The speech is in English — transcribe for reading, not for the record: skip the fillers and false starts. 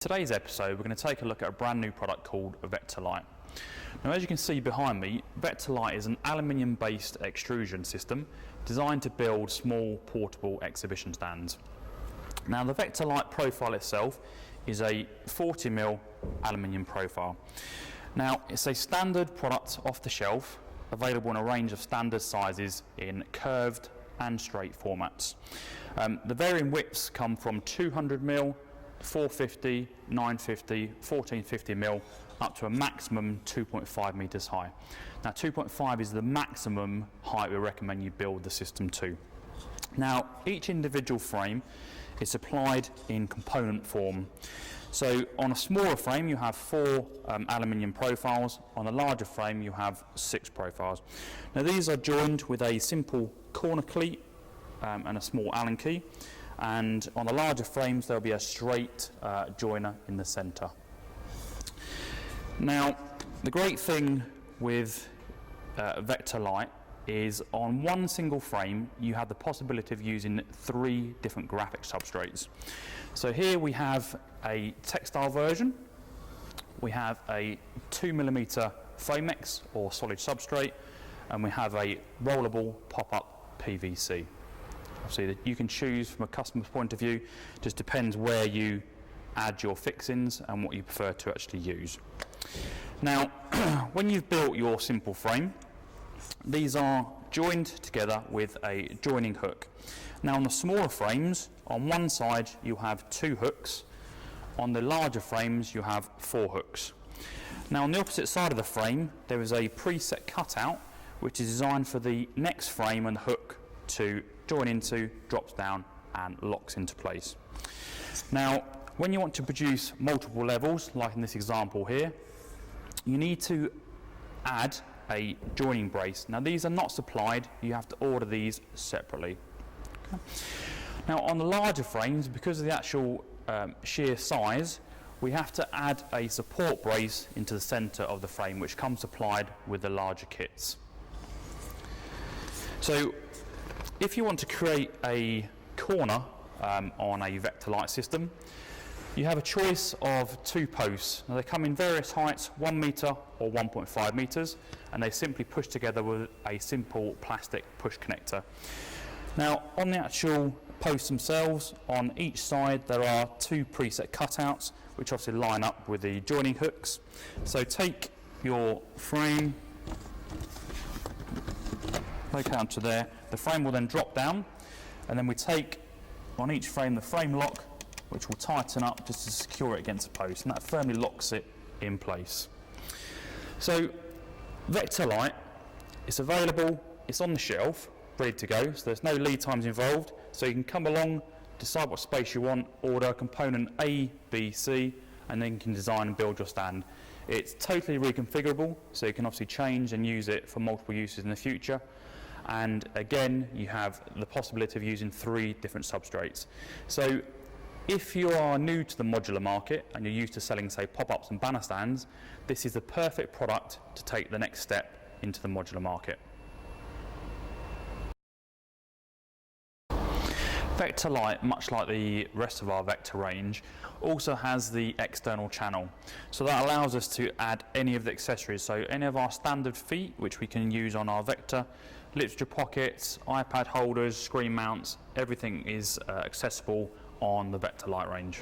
Today's episode, we're going to take a look at a brand new product called Vector Lite. Now, as you can see behind me, Vector Lite is an aluminium-based extrusion system designed to build small portable exhibition stands. Now, the Vector Lite profile itself is a 40mm aluminium profile. Now, it's a standard product off the shelf, available in a range of standard sizes in curved and straight formats. The varying widths come from 200mm, 450, 950, 1450mm, up to a maximum 2.5 metres high. Now 2.5 is the maximum height we recommend you build the system to. Now each individual frame is supplied in component form. So on a smaller frame you have 4 aluminium profiles, on a larger frame you have 6 profiles. Now these are joined with a simple corner cleat and a small Allen key. And on the larger frames there'll be a straight joiner in the centre. Now the great thing with Vector Lite is on one single frame you have the possibility of using 3 different graphic substrates. So here we have a textile version, we have a 2mm Foamex or solid substrate, and we have a rollable pop-up PVC. Obviously, you can choose from a customer's point of view, just depends where you add your fixings and what you prefer to actually use. Now, when you've built your simple frame, these are joined together with a joining hook. Now on the smaller frames, on one side you have 2 hooks, on the larger frames you have 4 hooks. Now on the opposite side of the frame there is a preset cutout which is designed for the next frame and the hook to join into, drops down and locks into place. Now when you want to produce multiple levels, like in this example here, you need to add a joining brace. Now these are not supplied, you have to order these separately. Okay. Now on the larger frames, because of the actual sheer size, we have to add a support brace into the centre of the frame, which comes supplied with the larger kits. So if you want to create a corner on a Vector Lite system, you have a choice of 2 posts. Now they come in various heights, 1 metre or 1.5 metres, and they simply push together with a simple plastic push connector. Now on the actual posts themselves, on each side there are 2 preset cutouts which obviously line up with the joining hooks. So take your frame, locate onto there, the frame will then drop down, and then we take on each frame the frame lock, which will tighten up just to secure it against the post, and that firmly locks it in place. So Vector Lite, it's available, it's on the shelf, ready to go, so there's no lead times involved, so you can come along, decide what space you want, order component A, B, C, and then you can design and build your stand. It's totally reconfigurable, so you can obviously change and use it for multiple uses in the future. And again, you have the possibility of using 3 different substrates. So if you are new to the modular market and you're used to selling, say, pop-ups and banner stands, this is the perfect product to take the next step into the modular market. Vector Lite, much like the rest of our Vector range, also has the external channel. So that allows us to add any of the accessories. So any of our standard feet, which we can use on our Vector, literature pockets, iPad holders, screen mounts, everything is accessible on the Vector Lite range.